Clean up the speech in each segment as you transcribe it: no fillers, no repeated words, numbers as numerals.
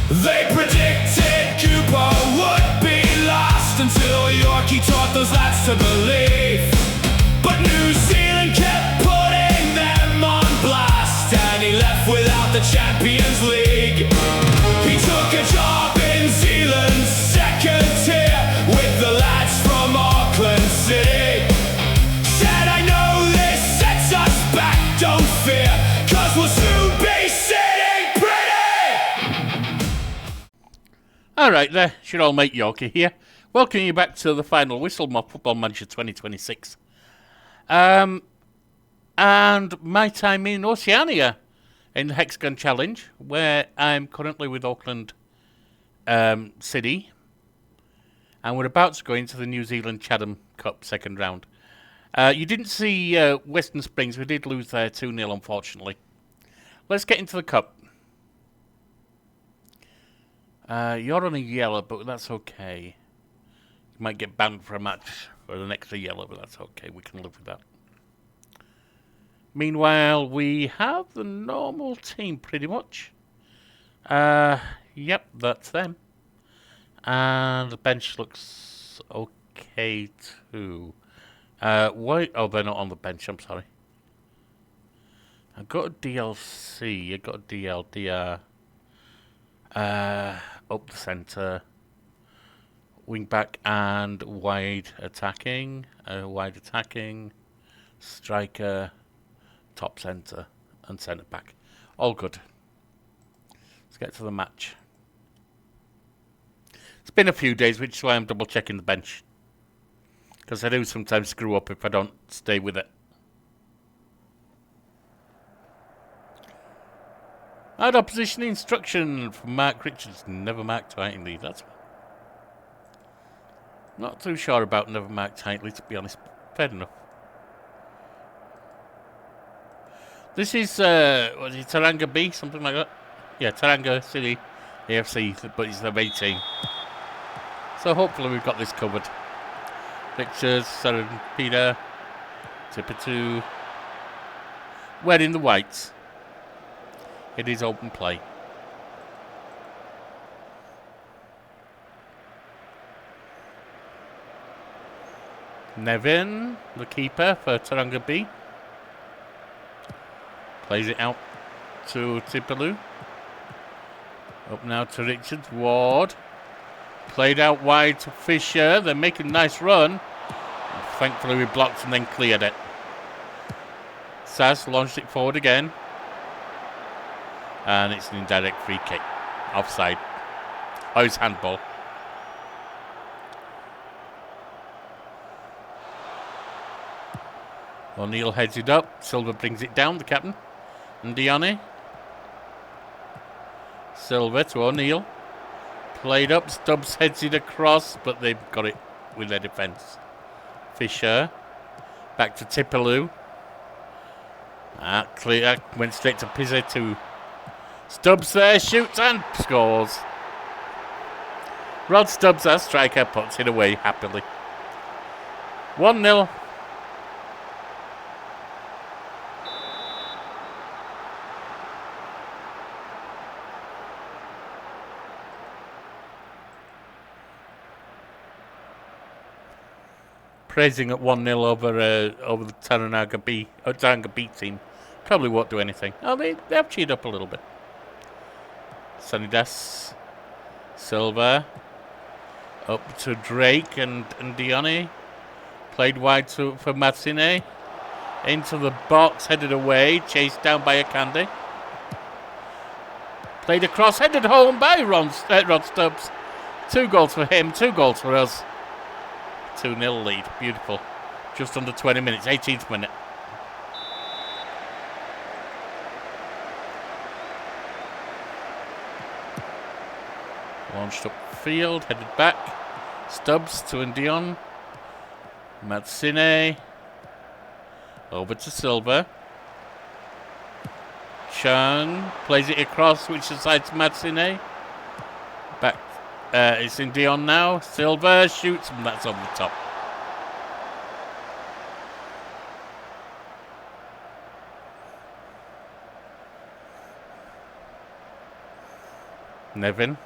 They predicted Cuba would be lost until Yorkie taught those lads to believe. But New Zealand kept putting them on blast, and he left without the Champions League. He took a job in Zealand's second tier with the lads from Auckland City. Said, I know this sets us back, don't fear, 'cause we'll soon be sitting pretty. Alright there, it's your old mate Yorkie here. Welcome you back to the final whistle, my Football Manager 2026. And my time in Oceania in the Hexagon Challenge, where I'm currently with Auckland City. And we're about to go into the New Zealand Chatham Cup second round. You didn't see Western Springs, we did lose there 2-0 unfortunately. Let's get into the cup. You're on a yellow, but that's okay. You might get banned for a match for an extra yellow, but that's okay. We can live with that. Meanwhile, we have the normal team pretty much. Yep, that's them. And the bench looks okay too. Why? Oh, they're not on the bench. I'm sorry. I got a DLC. I got a DR. Up the centre, wing back and wide attacking, striker, top centre and centre back. All good. Let's get to the match. It's been a few days, which is why I'm double checking the bench, because I do sometimes screw up if I don't stay with it. Add opposition instruction from Mark Richards. Never mark tightly. That's not too sure about never mark tightly, to be honest. Fair enough. This is what is it, Taranga B, something like that. Yeah, Taranga City AFC, but it's their 18. So hopefully we've got this covered. Pictures, Sarah Peter, Tipper 2. Wearing the whites. It is open play. Nevin, the keeper for Taranga B. Plays it out to Tipalu. Up now to Richards. Ward. Played out wide to Fisher. They're making a nice run. Thankfully we blocked and then cleared it. Saz launched it forward again. And it's an indirect free kick. Offside. Oh, it's handball. O'Neill heads it up. Silver brings it down, the captain. And Dione. Silver to O'Neill. Played up. Stubbs heads it across, but they've got it with their defence. Fisher. Back to Tipalu. Clear. Went straight to Pizza to Stubbs there, shoots and scores. Rod Stubbs, our striker, puts it away happily. 1-0. Praising at 1-0 over the Taranga B team. Probably won't do anything. Oh, they have cheered up a little bit. Sanidas, Silva, up to Drake and Dione. Played wide for Matsine. Into the box, headed away, chased down by Akande. Played across, headed home by Rod Stubbs. 2 goals for him, 2 goals for us. 2-0 lead, beautiful. Just under 20 minutes, 18th minute. Launched upfield, headed back. Stubbs to Ndion. Matsine. Over to Silva. Chung plays it across, which side to Matsine. Back. It's Ndion now. Silva shoots, and that's over the top. Nevin,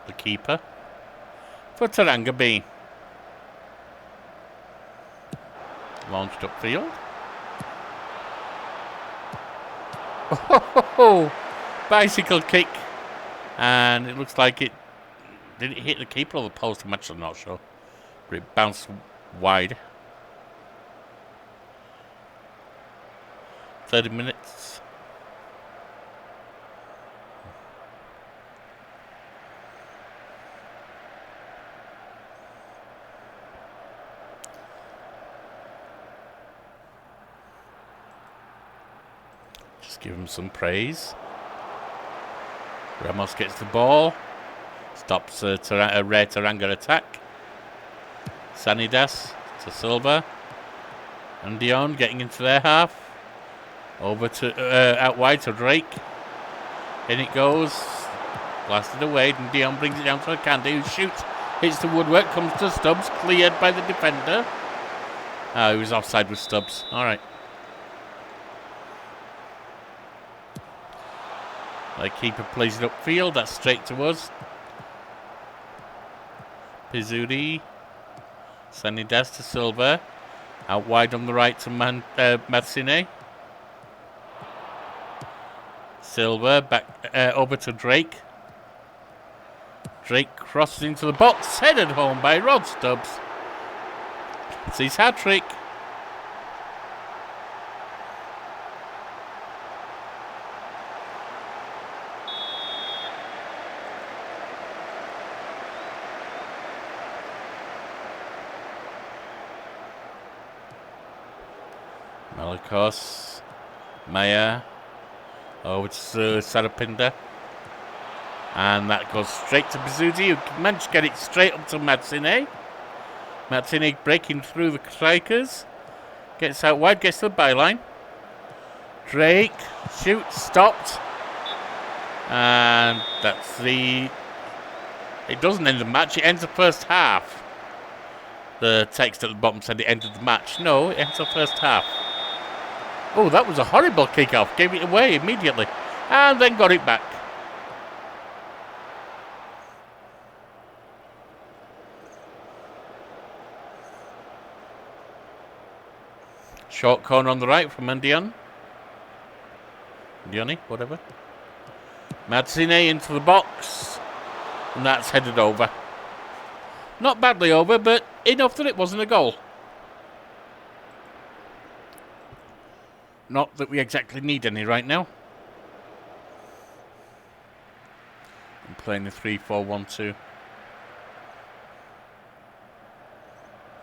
the keeper, for Taranga B. Launched upfield. Oh, bicycle kick. And it looks like it... Did it hit the keeper or the post? I'm actually not sure. But it bounced wide. 30 minutes. Just give him some praise. Ramos gets the ball. Stops Rare Taranga attack. Sanidas to Silva. And Dion getting into their half. Over to out wide to Drake. In it goes. Blasted away. And Dion brings it down to Candy, who shoots. Hits the woodwork. Comes to Stubbs. Cleared by the defender. He was offside with Stubbs. Alright. The keeper plays it upfield. That's straight to us. Pizzuti. Sanidas to Silva. Out wide on the right to Matsine. Silva back over to Drake. Drake crosses into the box. Headed home by Rod Stubbs. It's his hat-trick. Malakos, Maya, over to Sarapinda, and that goes straight to Pizzuti, who managed to get it straight up to Matsine. Matsine breaking through the strikers, gets out wide, gets to the byline. Drake shoots, stopped, and that's the... It doesn't end the match, it ends the first half. The text at the bottom said it ended the match. No, it ends the first half. Oh, that was a horrible kick-off. Gave it away immediately. And then got it back. Short corner on the right from Ndion. Ndioni, whatever. Matsine into the box. And that's headed over. Not badly over, but enough that it wasn't a goal. Not that we exactly need any right now. I'm playing the 3-4-1-2.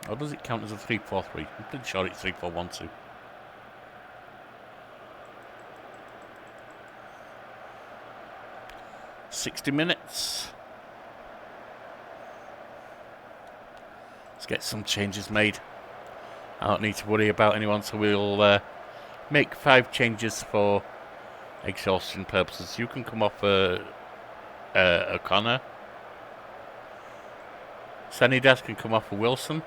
Or does it count as a 3-4-3? I'm pretty sure it's 3-4-1-2. $60 minutes. Let's get some changes made. I don't need to worry about anyone, so we'll make 5 changes for exhaustion purposes. You can come off O'Connor. Sanidas can come off for Wilson.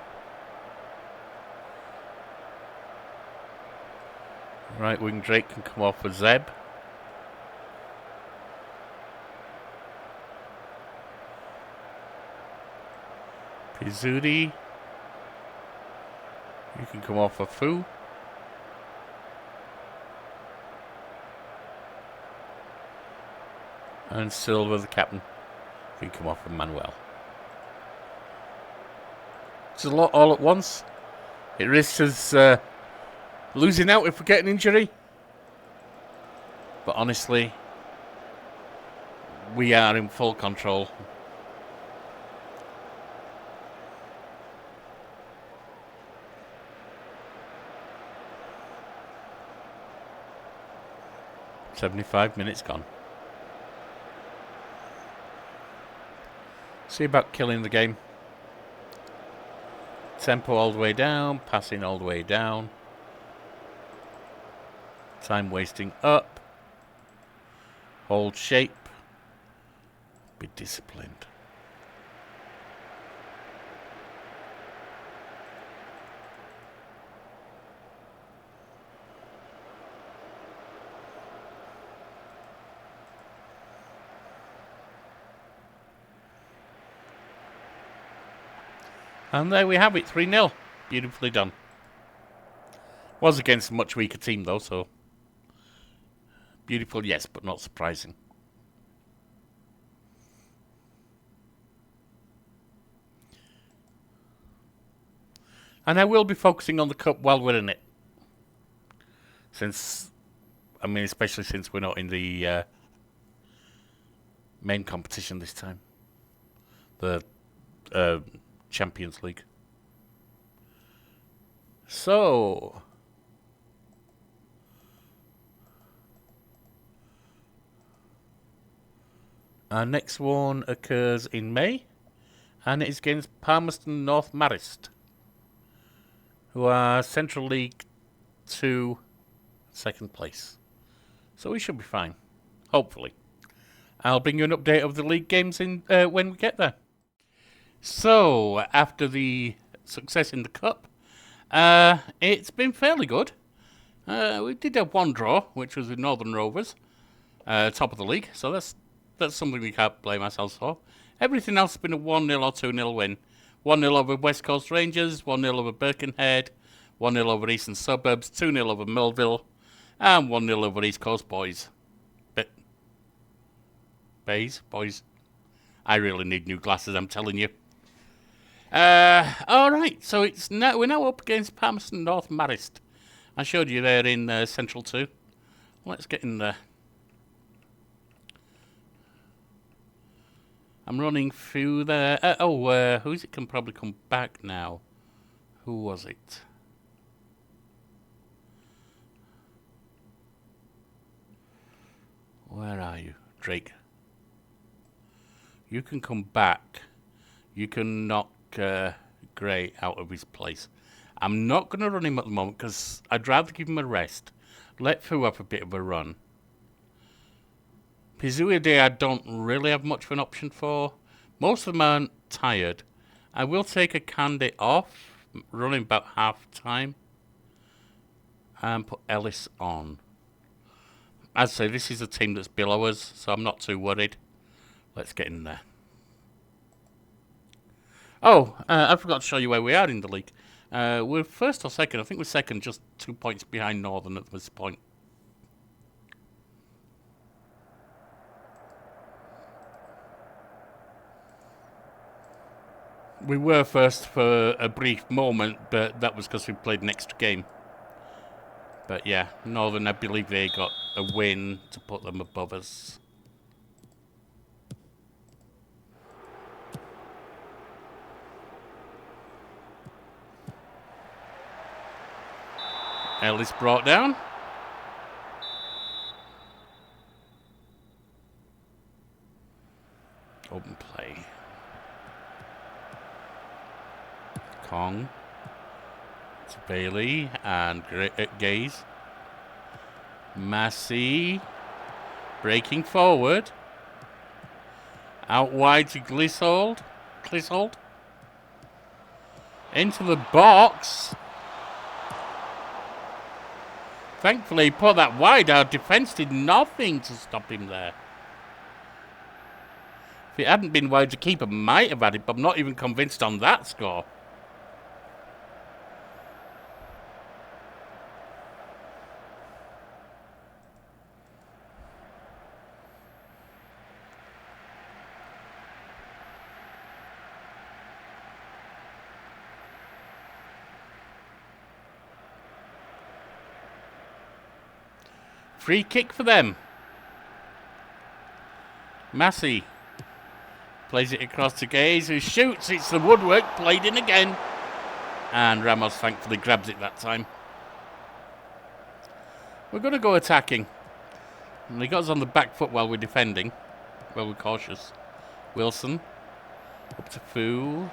Right wing Drake can come off for Zeb. Pizzuti. You can come off for Fu. And Silva, the captain, can come off for Manuel. It's a lot all at once. It risks us losing out if we get an injury. But honestly, we are in full control. $75 minutes gone. See about killing the game. Tempo all the way down, passing all the way down. Time wasting up. Hold shape. Be disciplined. And there we have it, 3-0. Beautifully done. Was against a much weaker team though, so beautiful, yes, but not surprising. And I will be focusing on the cup while we're in it. Especially since we're not in the main competition this time. The Champions League. So, our next one occurs in May, and it is against Palmerston North Marist, who are Central League 2 second place. So we should be fine, hopefully. I'll bring you an update of the league games in when we get there. So, after the success in the Cup, it's been fairly good. We did have one draw, which was with Northern Rovers, top of the league, so that's something we can't blame ourselves for. Everything else has been a 1-0 or 2-0 win. 1-0 over West Coast Rangers, 1-0 over Birkenhead, 1-0 over Eastern Suburbs, 2-0 over Millville, and 1-0 over East Coast Boys. Boys. I really need new glasses, I'm telling you. Alright, so we're now up against Palmerston North Marist. I showed you there in Central 2. Let's get in there. I'm running through there. Who's it can probably come back now? Who was it? Where are you? Drake. You can come back. You can knock Gray out of his place. I'm not going to run him at the moment because I'd rather give him a rest. Let Fu have a bit of a run. Pizuia Day I don't really have much of an option for. Most of them aren't tired. I will take a Candy off, running about half time, and put Ellis on. I'd say this is a team that's below us, so I'm not too worried. Let's get in there. I forgot to show you where we are in the league. We're first or second. I think we're second, just 2 points behind Northern at this point. We were first for a brief moment, but that was because we played an extra game. But yeah, Northern, I believe they got a win to put them above us. Ellis brought down. Open play. Kong to Bailey and Gaze. Massey breaking forward. Out wide to Clissold. Into the box. Thankfully, he put that wide. Our defence did nothing to stop him there. If it hadn't been wide, the keeper might have had it, but I'm not even convinced on that score. Free kick for them. Massey plays it across to Gaze, who shoots. It's the woodwork, played in again. And Ramos thankfully grabs it that time. We're going to go attacking. And he got us on the back foot while we're defending. Well, we're cautious. Wilson. Up to Fu.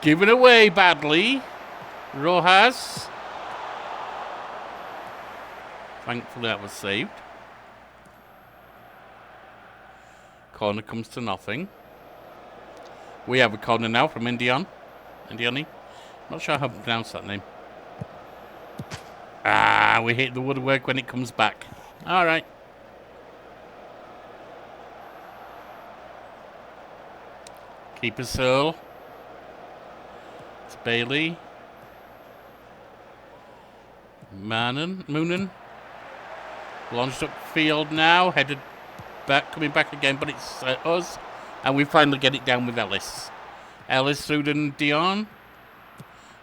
Given away badly. Rojas. Thankfully that was saved. Corner comes to nothing. We have a corner now from Indiani. Not sure how to pronounce that name. We hit the woodwork when it comes back. Alright. Keeper Searle. Bailey. Moonen. Launched upfield now, headed back, coming back again, but it's us. And we finally get it down with Ellis. Ellis through to Dion.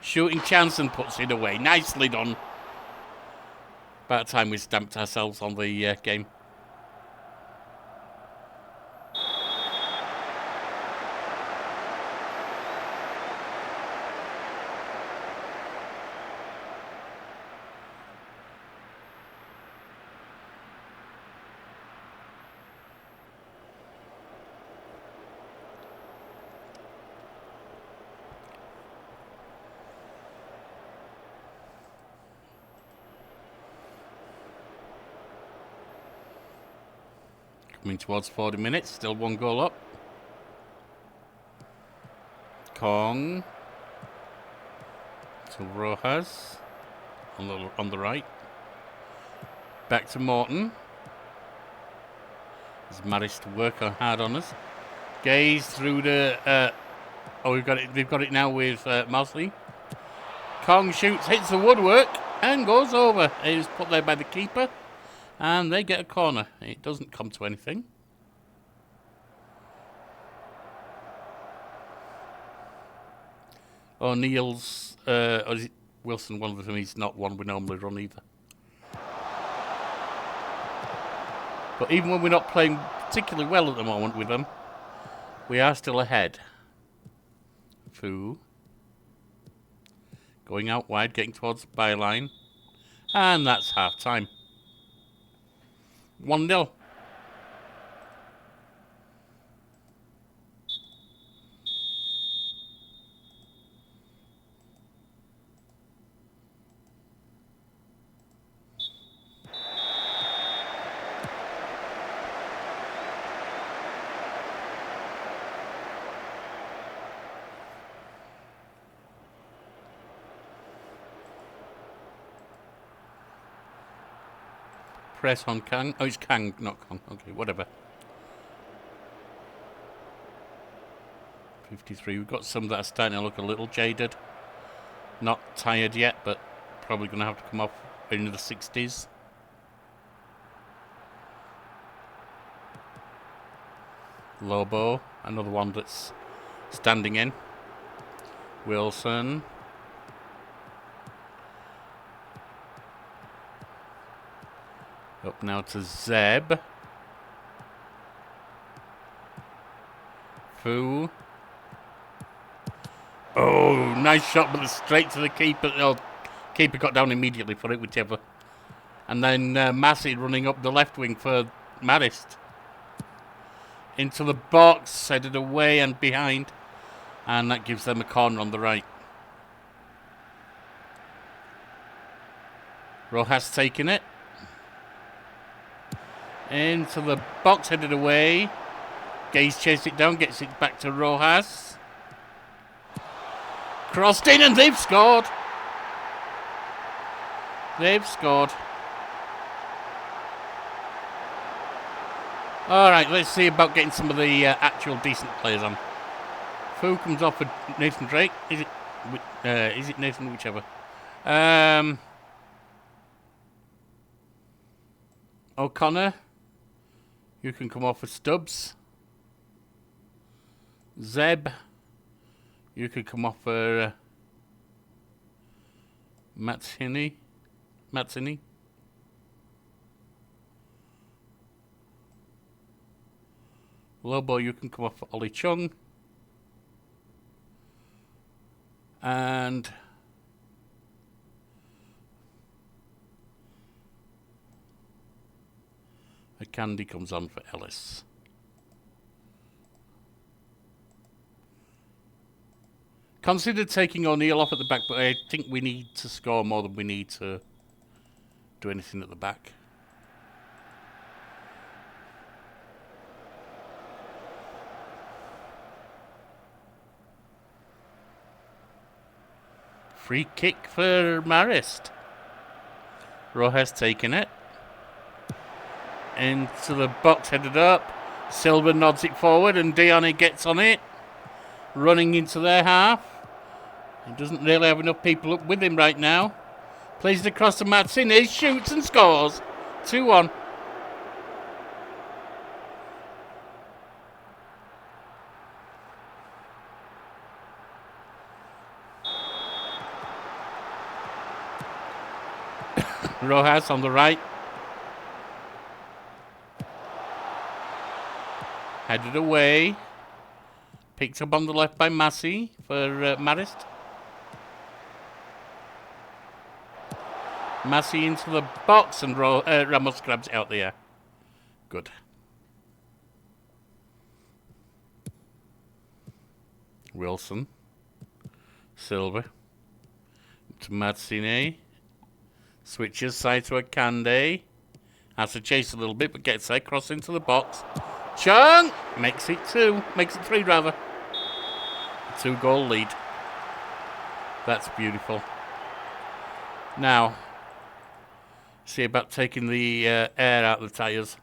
Shooting chance and puts it away. Nicely done. About time we stamped ourselves on the game. Coming towards 40 minutes, still 1 goal up. Kong to Rojas on the right. Back to Morton. There's Maris to work hard on us. Gaze through the. We've got it. We've got it now with Mosley. Kong shoots, hits the woodwork, and goes over. It is put there by the keeper. And they get a corner. It doesn't come to anything. O'Neill's, or is it Wilson, one of them, he's not one we normally run either. But even when we're not playing particularly well at the moment with them, we are still ahead. Fu. Going out wide, getting towards the byline. And that's half time. 1-0. Press on Kang. Oh, it's Kang, not Kong. Okay, whatever. 53. We've got some that are starting to look a little jaded. Not tired yet, but probably going to have to come off into the 60s. Lobo, another one that's standing in. Wilson. Up now to Zeb. Fu. Oh, nice shot, but straight to the keeper. Oh, keeper got down immediately for it, whichever. And then Massey running up the left wing for Marist. Into the box, headed away and behind. And that gives them a corner on the right. Rojas taking it. Into the box, headed away. Gaze chased it down, gets it back to Rojas. Crossed in and they've scored. They've scored. Alright, let's see about getting some of the actual decent players on. Fu comes off with Nathan Drake. Is it Nathan? Whichever. O'Connor. You can come off with Stubbs. Zeb. You can come off for Matsini. Lobo, you can come off for Ollie Chung. And a Candy comes on for Ellis. Considered taking O'Neill off at the back, but I think we need to score more than we need to do anything at the back. Free kick for Marist. Rojas taking it. Into the box, headed up. Silver nods it forward and Dione gets on it. Running into their half. He doesn't really have enough people up with him right now. Plays it across to Mazzini, shoots and scores. 2-1. Rojas on the right. Headed away. Picked up on the left by Massey for Marist. Massey into the box and Ramos grabs it out there. Good. Wilson. Silva. To Mazzini. Switches side to Akande. Has to chase a little bit, but gets there. Cross into the box. Chung! Makes it 2. Makes it 3, rather. 2-goal lead. That's beautiful. Now, see about taking the air out of the tyres.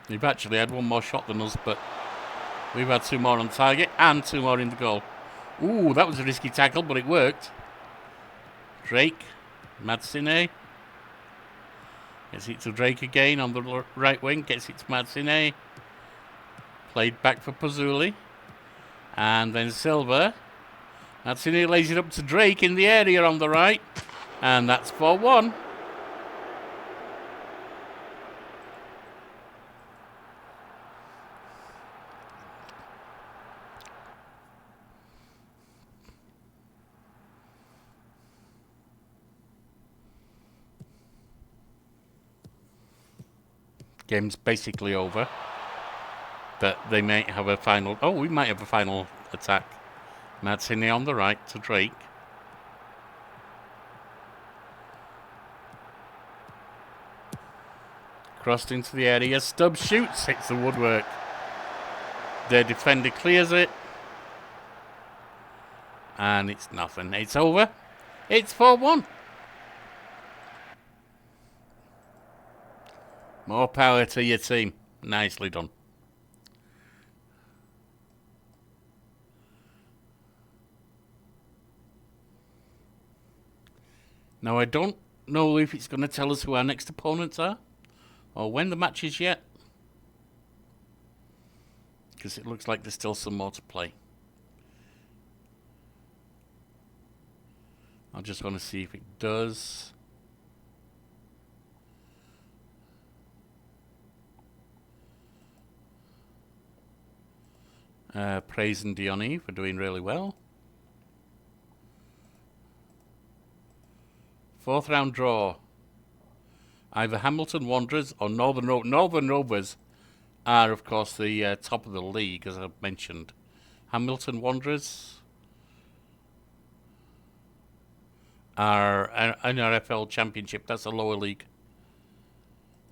They've actually had one more shot than us, but we've had 2 more on target and 2 more in the goal. Ooh, that was a risky tackle, but it worked. Drake, Mazzini. Gets it to Drake again on the right wing. Gets it to Mazzini. Played back for Pazzulli. And then Silva. Mazzini lays it up to Drake in the area on the right. And that's 4-1. Game's basically over. But they may have a final... Oh, we might have a final attack. Mazzini on the right to Drake. Crossed into the area. Stubbs shoots. Hits the woodwork. Their defender clears it. And it's nothing. It's over. It's 4-1. More power to your team. Nicely done. Now, I don't know if it's going to tell us who our next opponents are or when the match is yet, because it looks like there's still some more to play. I just want to see if it does. Praising Dioni for doing really well. 4th round draw. Either Hamilton Wanderers or Northern Rovers are, of course, the top of the league, as I've mentioned. Hamilton Wanderers are an RFL Championship. That's a lower league.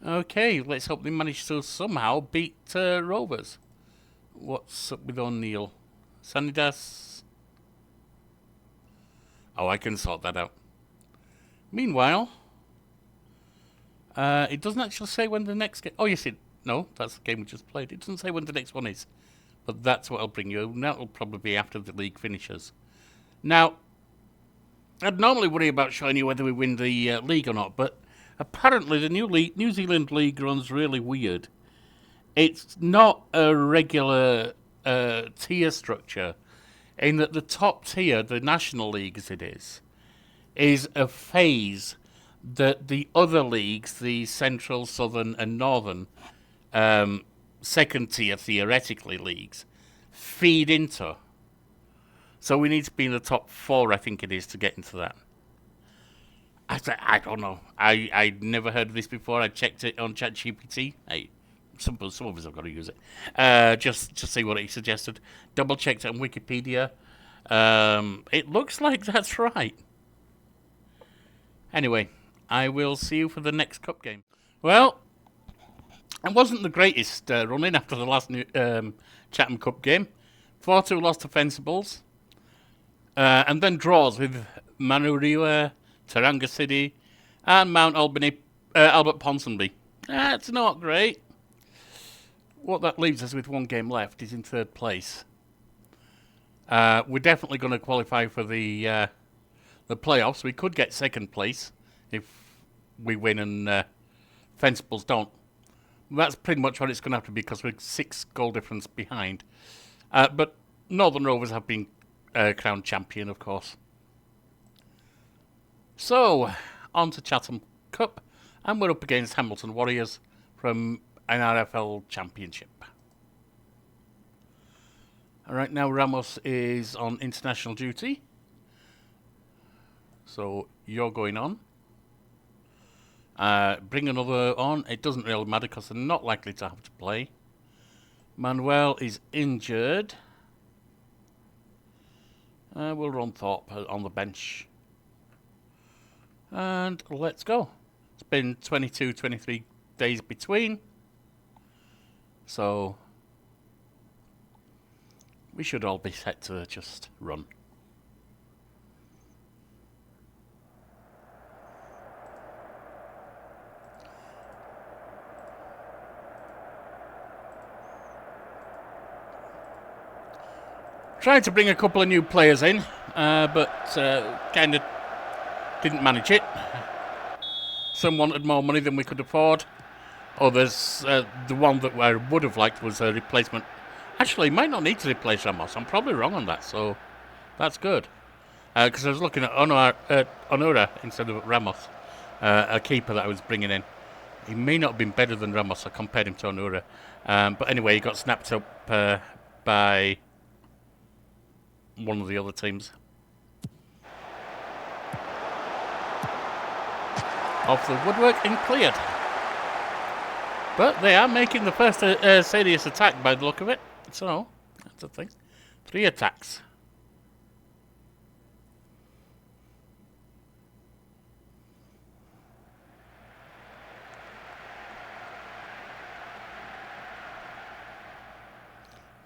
Okay, let's hope they manage to somehow beat Rovers. What's up with O'Neill? Sanidas? Oh, I can sort that out. Meanwhile, it doesn't actually say when the next game... Oh, yes, no, that's the game we just played. It doesn't say when the next one is. But that's what I'll bring you. And that'll probably be after the league finishes. Now, I'd normally worry about showing you whether we win the league or not, but apparently the New Zealand league runs really weird. It's not a regular tier structure, in that the top tier, the National League as it is a phase that the other leagues, the Central, Southern and Northern, second tier, theoretically, leagues, feed into. So we need to be in the top 4, I think it is, to get into that. I don't know. I'd never heard of this before. I checked it on ChatGPT. Hey, some of us have got to use it. Just to see what it suggested. Double checked it on Wikipedia. It looks like that's right. Anyway, I will see you for the next cup game. Well, it wasn't the greatest run-in after the last Chatham Cup game. 4-2 loss to Fencibles. And then draws with Manuriwa, Taranga City, and Mount Albany, Albert Ponsonby. That's not great. What that leaves us with one game left is in third place. We're definitely going to qualify for the playoffs. We could get second place if we win and Fencibles don't. That's pretty much what it's going to have to be because we're 6 goal difference behind. But Northern Rovers have been crowned champion, of course. So, on to Chatham Cup, and we're up against Hamilton Warriors from an RFL Championship. Alright, now Ramos is on international duty. So, you're going on. Bring another on. It doesn't really matter because they're not likely to have to play. Manuel is injured. We'll run Thorpe on the bench. And let's go. It's been 22, 23 days between. So we should all be set to just run. Tried to bring a couple of new players in, but kind of didn't manage it. Some wanted more money than we could afford. Others, the one that I would have liked was a replacement. Actually, might not need to replace Ramos. I'm probably wrong on that, so that's good. Because I was looking at Onura instead of Ramos, a keeper that I was bringing in. He may not have been better than Ramos. I compared him to Onura. But anyway, he got snapped up by one of the other teams. Off the woodwork and cleared. But they are making the first serious attack by the look of it. So, that's the thing. 3 attacks.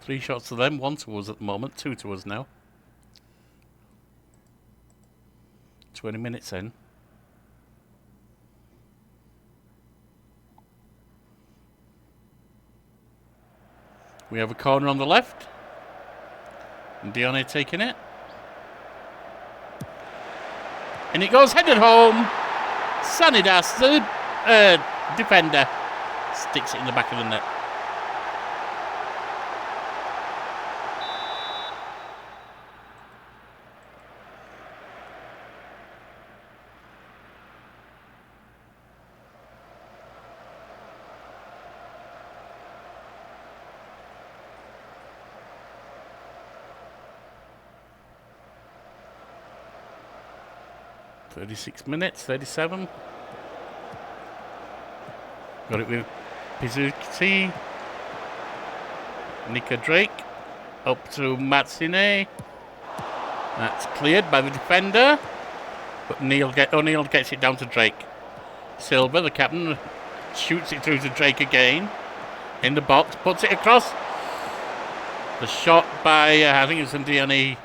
Three shots to them, 1 to us at the moment, 2 to us now. 20 minutes in. We have a corner on the left. And Dione taking it. And it goes headed home. Sanidas, the defender, sticks it in the back of the net. .36 minutes, 37. Got it with Pizzuti. Nika Drake. Up to Matsine. That's cleared by the defender. But O'Neill gets it down to Drake. Silver, the captain, shoots it through to Drake again. In the box, puts it across. The shot by, I think it was Ndiani,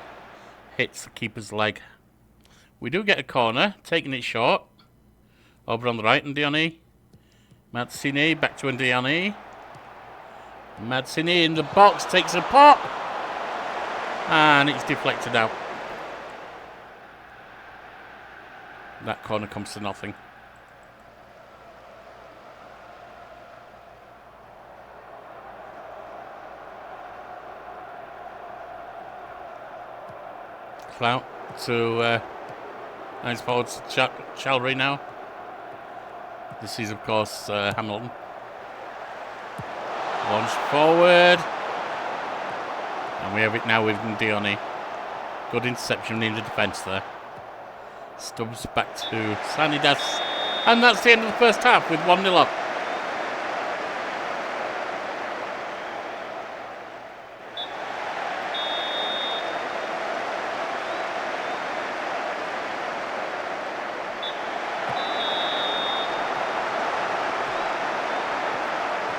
hits the keeper's leg. We do get a corner, taking it short. Over on the right, Ndiani. Matsine, back to Ndiani. Matsine in the box, takes a pop. And it's deflected out. That corner comes to nothing. Clout to nice forward Chalry now. This is, of course, Hamilton. Launch forward. And we have it now with Ndiani. Good interception in the defence there. Stubbs back to Sanidas. And that's the end of the first half with 1-0 up.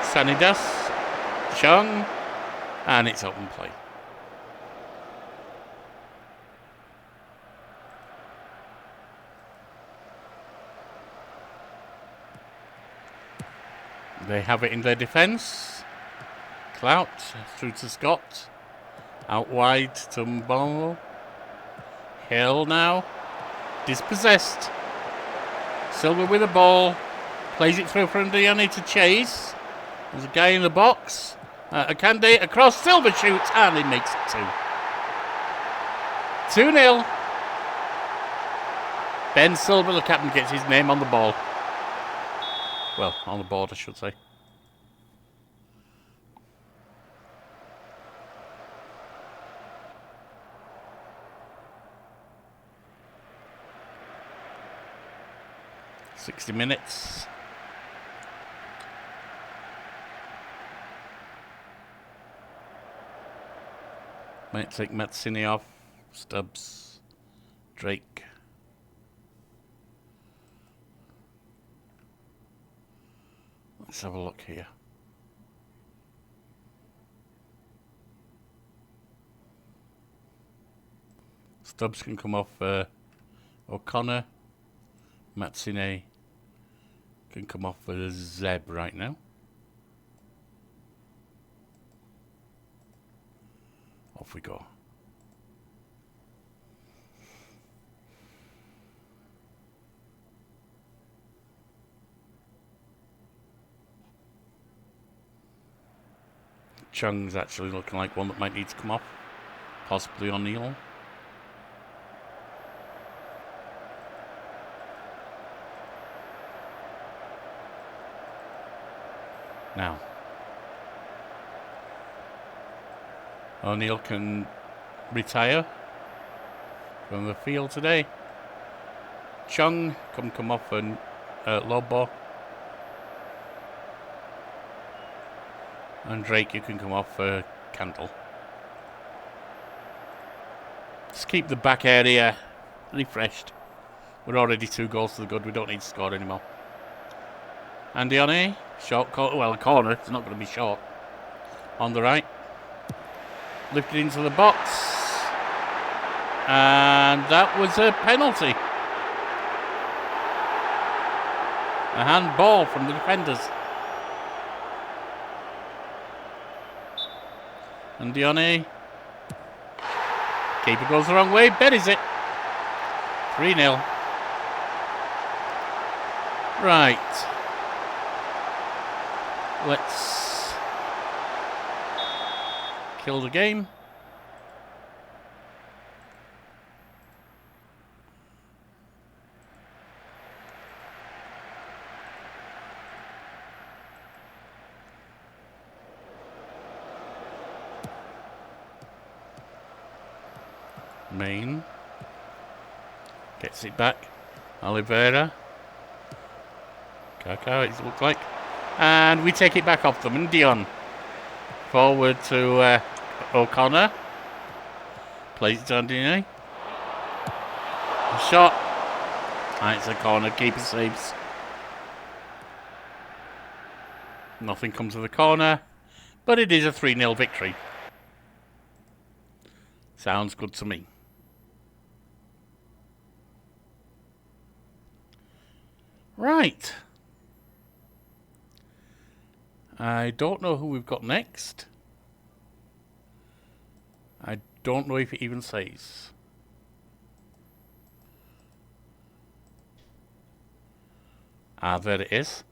Sanidas, Chung, and it's open play. They have it in their defence. Clout through to Scott. Out wide to Mbongo. Hill now. Dispossessed. Silver with the ball. Plays it through for Ndiani to chase. There's a guy in the box. Akande across. Silver shoots and he makes it 2-0. Ben Silver, the captain, gets his name on the ball. Well, on the board, I should say. "60 minutes. Might take Matsini off. Stubbs. Drake. Let's have a look here. Stubbs can come off O'Connor. Matsine can come off for Zeb right now. Off we go. Chung's actually looking like one that might need to come off. Possibly O'Neill. Now, O'Neill can retire from the field today. Chung can come off and Lobo. And Drake, you can come off for Cantle. Just keep the back area refreshed. We're already 2 goals to the good. We don't need to score anymore. Andione, short corner. Well, a corner. It's not going to be short. On the right. Lifted into the box. And that was a penalty. A handball from the defenders. And Dione. Keeper goes the wrong way, buries it. 3-0. Right. Let's kill the game. Main gets it back. Oliveira. Kakao, it looks like. And we take it back off them. And Dion. Forward to O'Connor. Plays it to Andine. Shot. And it's a corner. Keeper saves. Nothing comes of the corner. But it is a 3-0 victory. Sounds good to me. Right. I don't know who we've got next. I don't know if it even says. Ah, there it is.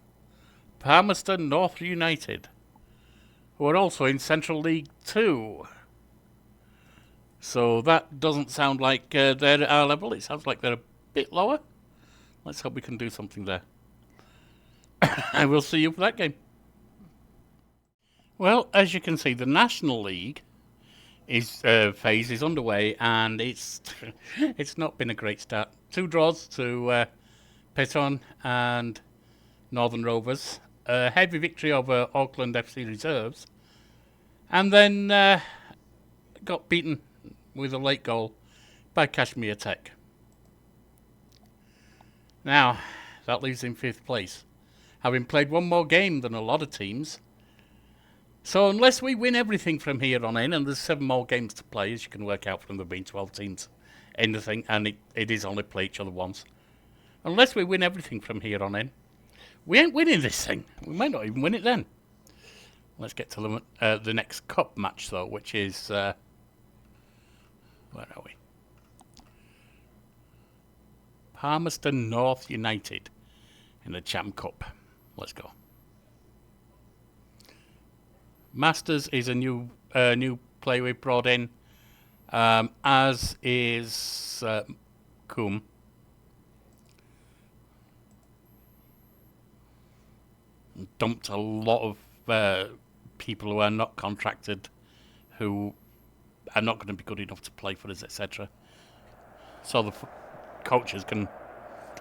Palmerston North United, who are also in Central League 2. So that doesn't sound like they're at our level. It sounds like they're a bit lower. Let's hope we can do something there. I will see you for that game. Well, as you can see, the National League phase is underway, and it's it's not been a great start. 2 draws to Peton and Northern Rovers. A heavy victory over Auckland FC Reserves. And then got beaten with a late goal by Kashmir Tech. Now, that leaves in 5th place, having played 1 more game than a lot of teams. So unless we win everything from here on in, and there's 7 more games to play, as you can work out from there being 12 teams in the thing, and it is only play each other once. Unless we win everything from here on in, We ain't winning this thing. We might not even win it then. Let's get to the next cup match, though, which is... where are we? Palmerston North United in the Chatham Cup. Let's go. Masters is a new player we brought in, as is Coombe. Dumped a lot of people who are not contracted, who are not going to be good enough to play for us, etc. So the coaches can,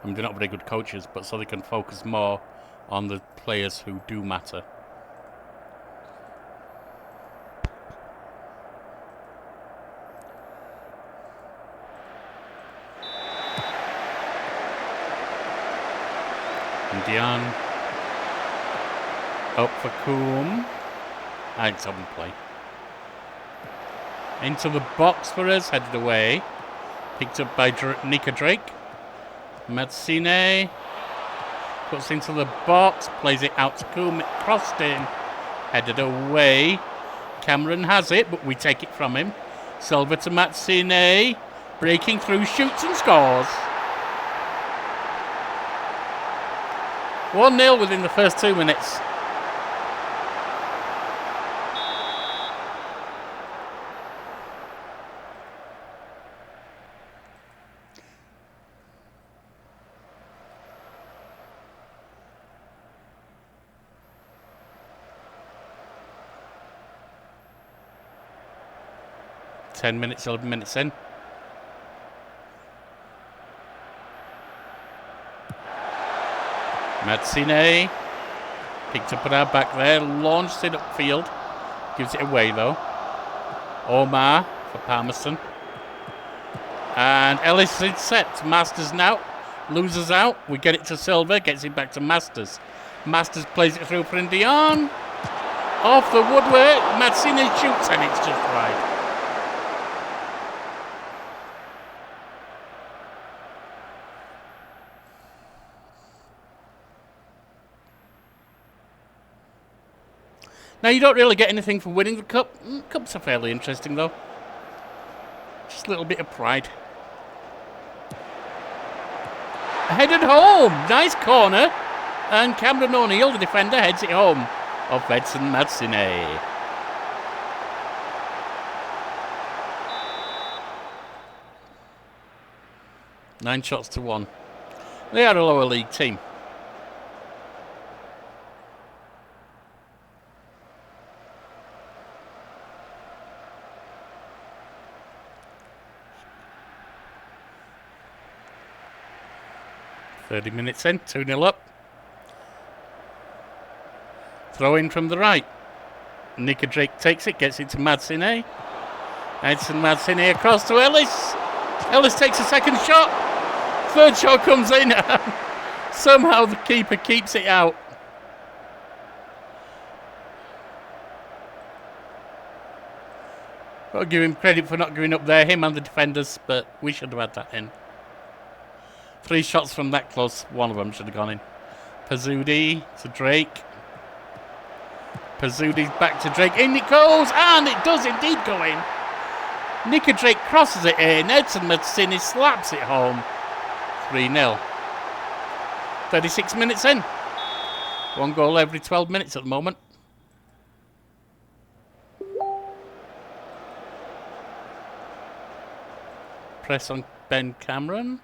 I mean, they're not very good coaches, but so they can focus more on the players who do matter. And Dion up for Coombe. Thanks, on play. Into the box for us, headed away. Picked up by Nika Drake. Matsine puts into the box, plays it out to Coombe. It crossed in, headed away. Cameron has it, but we take it from him. Silver to Matsine, breaking through, shoots and scores. 1-0 within the first 2 minutes. Ten minutes, 11 minutes in. Matsine picked up at our back there, launched it upfield, gives it away though. Omar for Palmerston. And Ellis is set. Masters now, loses out. We get it to Silver, gets it back to Masters. Masters plays it through for Indian. Off the woodwork, Matsine shoots and it's just right. Now, you don't really get anything for winning the cup. Cups are fairly interesting, though. Just a little bit of pride. Headed home. Nice corner. And Cameron O'Neill, the defender, heads it home. Of Edson Matsine. Nine shots to 1. They are a lower league team. .30 minutes in, 2-0 up. Throw in from the right. Nika Drake takes it, gets it to Matsine. Edson Matsine across to Ellis. Ellis takes a second shot. Third shot comes in. Somehow the keeper keeps it out. Got to give him credit for not giving up there, him and the defenders, but we should have had that in. 3 shots from that close, one of them should have gone in. Pazudi to Drake. Pazudi's back to Drake. In it goes, and it does indeed go in. Nika Drake crosses it in. Edson Matsine slaps it home. 3-0. 36 minutes in. 1 goal every 12 minutes at the moment. Press on Ben Cameron.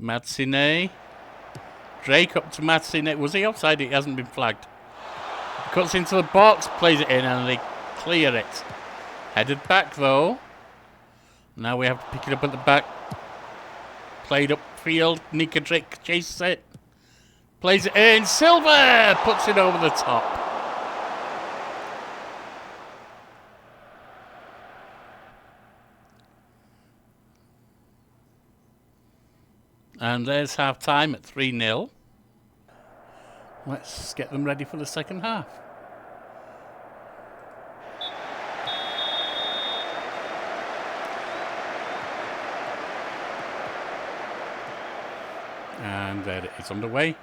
Matsine. Drake up to Matsine. Was he offside? It hasn't been flagged. Cuts into the box, plays it in, and they clear it. Headed back though. Now we have to pick it up at the back. Played upfield. Nika Drake chases it. Plays it in. Silver puts it over the top. And there's half time at 3-0. Let's get them ready for the second half. And there it is underway.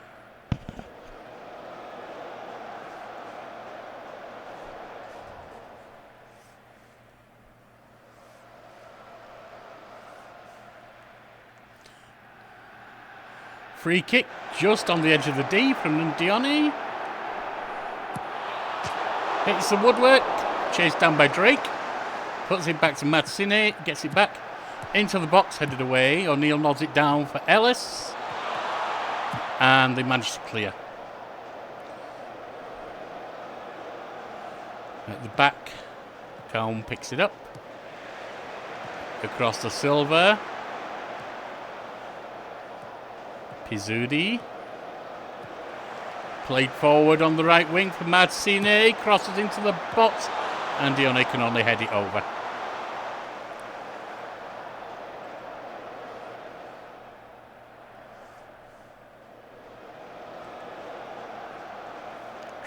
Free kick just on the edge of the D from Dione. Hits the woodwork, chased down by Drake. Puts it back to Mazzine, gets it back into the box, headed away. O'Neill nods it down for Ellis. And they manage to clear. At the back, Calm picks it up. Across to Silver. Pizzuti. Played forward on the right wing for Mazzine. Crosses into the box. And Dione can only head it over.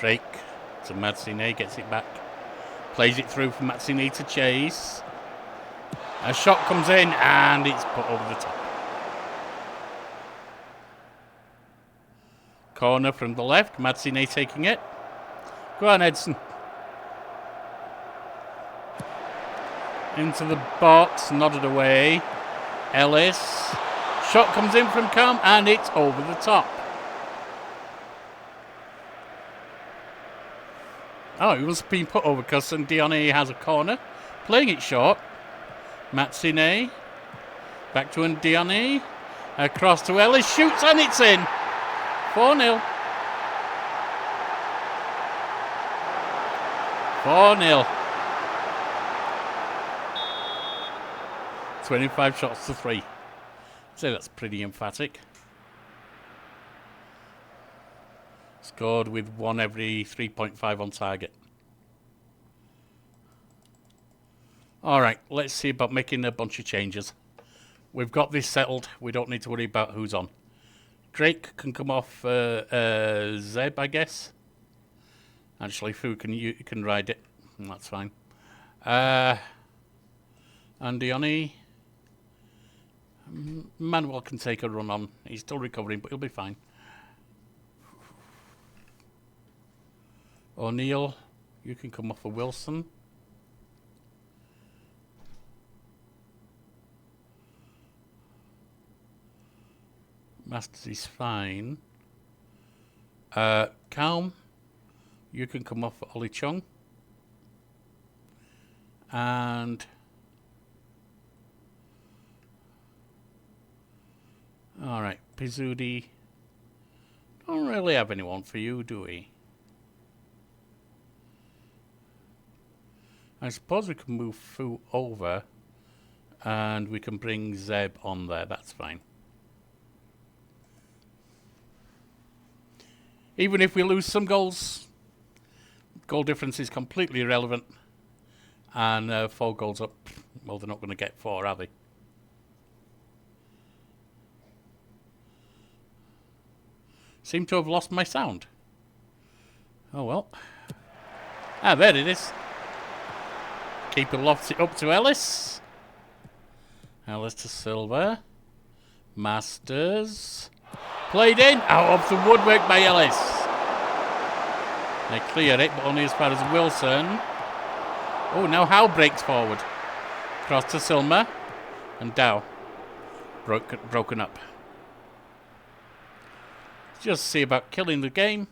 Drake to Mazzine, gets it back. Plays it through for Mazzine to chase. A shot comes in and it's put over the top. Corner from the left, Mazzine taking it. Go on, Edson. Into the box, nodded away. Ellis. Shot comes in from Calm and it's over the top. Oh, it was being put over because Dione has a corner. Playing it short. Mazzine. Back to Dione. Across to Ellis. Shoots and it's in. 4-0. 4-0. 25 shots to 3. I'd say that's pretty emphatic. Scored with 1 every 3.5 on target. Alright, let's see about making a bunch of changes. We've got this settled. We don't need to worry about who's on. Drake can come off Zeb, I guess. Actually, Fu can ride it. That's fine. And Dione. Manuel can take a run on. He's still recovering, but he'll be fine. O'Neill, you can come off for Wilson. Masters is fine. Calm, you can come off for Ollie Chung. And alright, Pizzuti. Don't really have anyone for you, do we? I suppose we can move Fu over and we can bring Zeb on there. That's fine. Even if we lose some goals, goal difference is completely irrelevant. And 4 goals up, well, they're not going to get 4, are they? Seem to have lost my sound. Oh well. Ah, there it is. Keeper lofts it up to Ellis. Ellis to Silver. Masters. Played in. Out of the woodwork by Ellis. They clear it, but only as far as Wilson. Oh, now Howe breaks forward. Cross to Silmer. And Dow. Broken up. Just see about killing the game.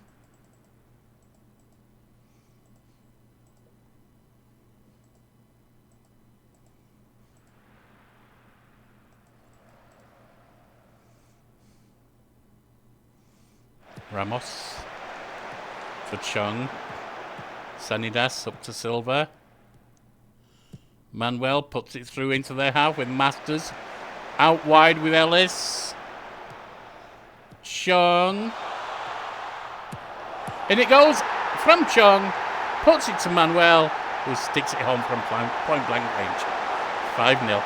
Ramos for Chung. Sanidas up to Silver. Manuel puts it through into their half with Masters. Out wide with Ellis. Chung. In it goes from Chung. Puts it to Manuel, who sticks it home from point blank range. 5-0.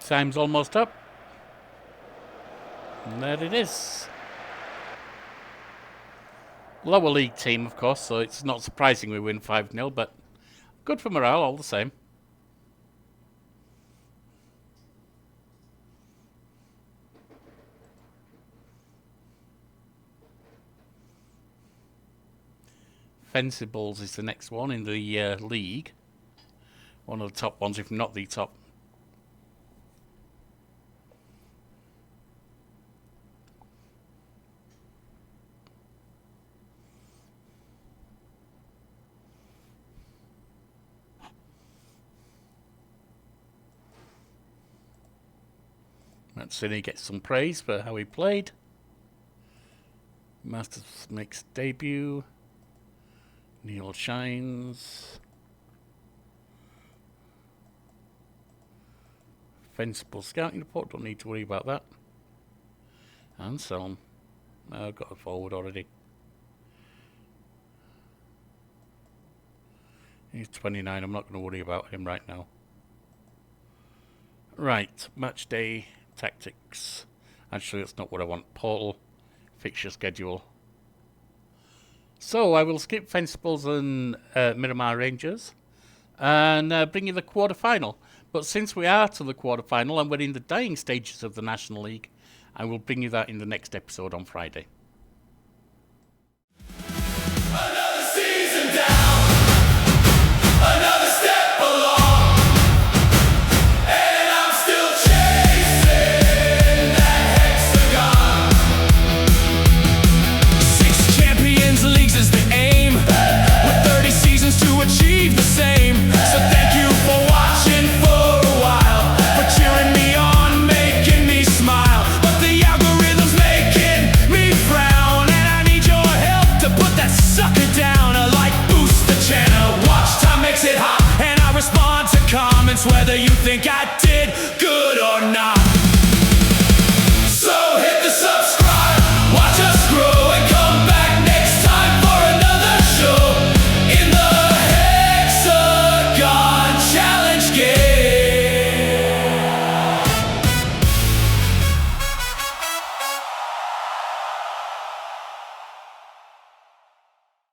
Time's almost up. And there it is. Lower league team, of course, so it's not surprising we win 5-0, but good for morale all the same. Fencibles is the next one in the league. One of the top ones, if not the top. Matsini gets some praise for how he played. Masters makes debut. Neil shines. Fencible scouting report, don't need to worry about that. Anselm. I've got a forward already. He's 29, I'm not going to worry about him right now. Right, match day tactics. Actually, that's not what I want. Portal, fixture schedule. So I will skip Fencibles and Miramar Rangers and bring you the quarter-final. But since we are to the quarter-final and we're in the dying stages of the National League, I will bring you that in the next episode on Friday. Another season down, another step along, and I'm still chasing that hexagon. 6 Champions Leagues is the aim, with 30 seasons to achieve the same. So thank you for watching for a while, for cheering me on, making me smile. But the algorithm's making me frown, and I need your help to put that sucker down. A like boost the channel, watch time makes it hot, and I respond to comments whether you think I did good or not.